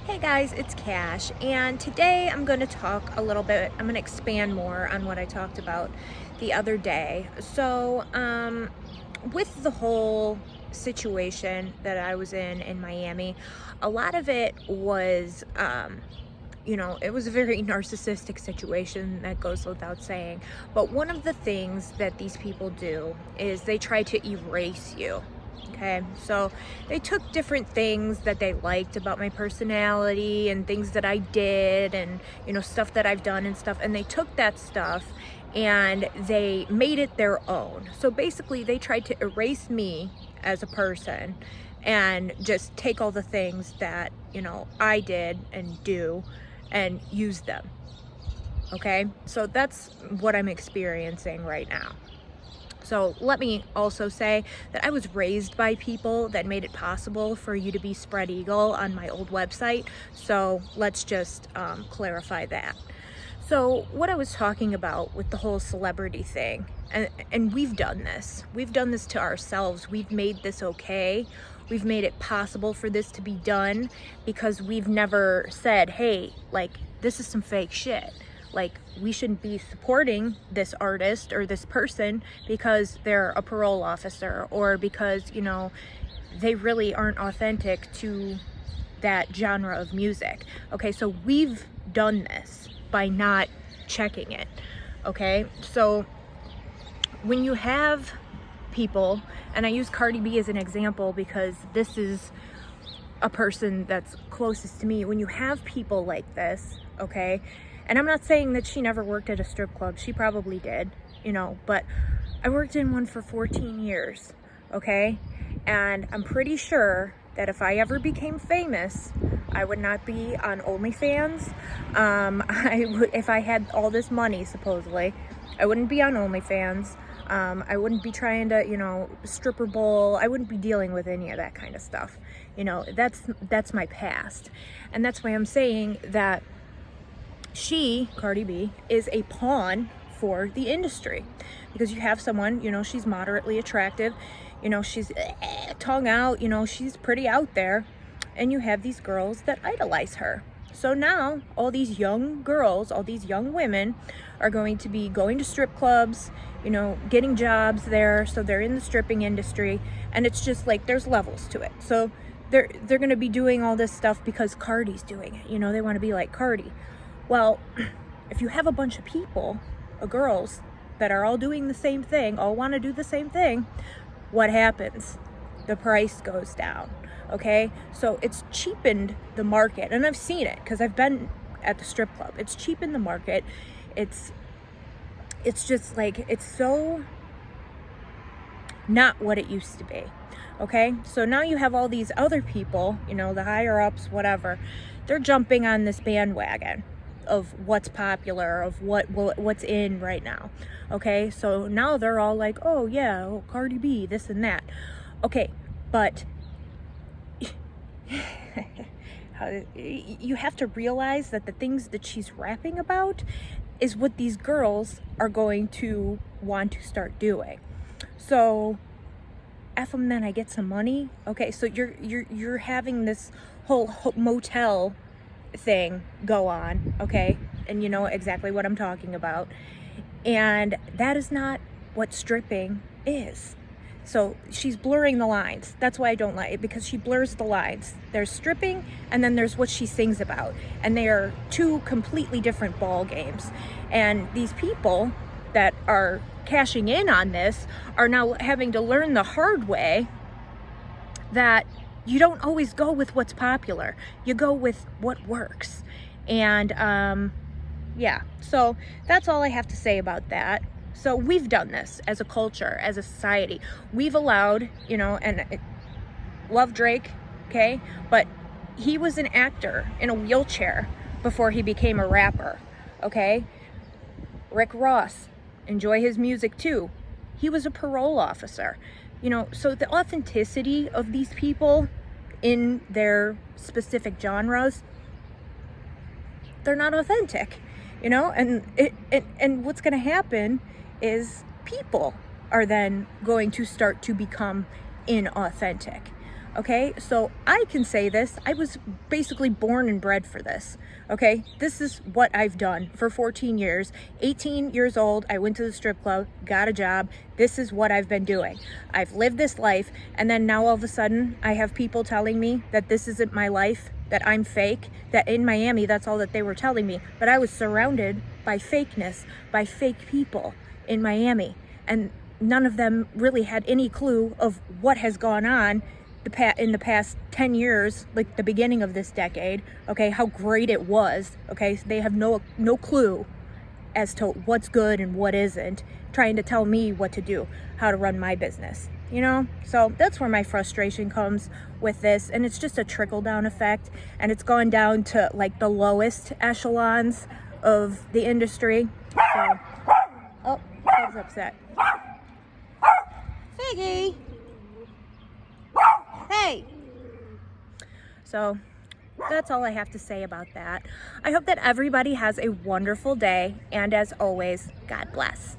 Hey guys, it's Cash, and today I'm going to talk a little bit, I'm going to expand more on what I talked about the other day. With the whole situation that I was in Miami, a lot of it was, it was a very narcissistic situation, that goes without saying. But one of the things that these people do is they try to erase you. Okay, so they took different things that they liked about my personality and things that I did and, stuff that I've done and stuff. And they took that stuff and they made it their own. So basically they tried to erase me as a person and just take all the things that, I did and do and use them. Okay, so that's what I'm experiencing right now. So let me also say that I was raised by people that made it possible for you to be spread eagle on my old website. So let's just clarify that. So what I was talking about with the whole celebrity thing, and we've done this to ourselves. We've made this okay. We've made it possible for this to be done because we've never said, hey, like, this is some fake shit. Like, we shouldn't be supporting this artist or this person because they're a parole officer or because, they really aren't authentic to that genre of music. Okay, so we've done this by not checking it. Okay, so when you have people, and I use Cardi B as an example because this is a person that's closest to me. When you have people like this, okay, and I'm not saying that she never worked at a strip club. She probably did, but I worked in one for 14 years, okay? And I'm pretty sure that if I ever became famous, I would not be on OnlyFans. If I had all this money, supposedly, I wouldn't be on OnlyFans. I wouldn't be trying to, stripper bowl. I wouldn't be dealing with any of that kind of stuff. That's my past. And that's why I'm saying that she, Cardi B, is a pawn for the industry because you have someone, she's moderately attractive, she's tongue out, she's pretty out there, and you have these girls that idolize her. So now all these young girls, all these young women are going to be going to strip clubs, getting jobs there. So they're in the stripping industry, and it's just like there's levels to it. So they're going to be doing all this stuff because Cardi's doing it. They want to be like Cardi. Well, if you have a bunch of people, girls, that are all doing the same thing, all want to do the same thing, what happens? The price goes down, okay? So it's cheapened the market, and I've seen it because I've been at the strip club. It's cheapened the market. It's just like, it's so not what it used to be, okay? So now you have all these other people, the higher ups, whatever, they're jumping on this bandwagon of what's popular, of what's in right now. Okay, so now they're all like, oh yeah, Cardi B, this and that. Okay, but you have to realize that the things that she's rapping about is what these girls are going to want to start doing. So F them, then I get some money. Okay, so you're having this whole motel thing go on, okay, and you know exactly what I'm talking about, and that is not what stripping is. So she's blurring the lines. That's why I don't like it, because she blurs the lines. There's stripping and then there's what she sings about, and they are two completely different ball games. And these people that are cashing in on this are now having to learn the hard way that you don't always go with what's popular. You go with what works. And yeah, so that's all I have to say about that. So we've done this as a culture, as a society. We've allowed, and love Drake, okay? But he was an actor in a wheelchair before he became a rapper, okay? Rick Ross, enjoy his music too. He was a parole officer. So the authenticity of these people in their specific genres, they're not authentic, and what's going to happen is people are then going to start to become inauthentic, Okay, so I can say this. I was basically born and bred for this. Okay, this is what I've done for 14 years. 18 years old, I went to the strip club, got a job. This is what I've been doing. I've lived this life, and then now all of a sudden I have people telling me that this isn't my life, that I'm fake, that in Miami that's all that they were telling me. But I was surrounded by fakeness, by fake people in Miami, and none of them really had any clue of what has gone on in the past 10 years, like the beginning of this decade, okay, how great it was, okay? So they have no clue as to what's good and what isn't, trying to tell me what to do, how to run my business, you know? So that's where my frustration comes with this, and it's just a trickle-down effect, and it's gone down to like the lowest echelons of the industry. So, oh, Fig's upset. Figgy! Hey! So that's all I have to say about that. I hope that everybody has a wonderful day, and as always, God bless.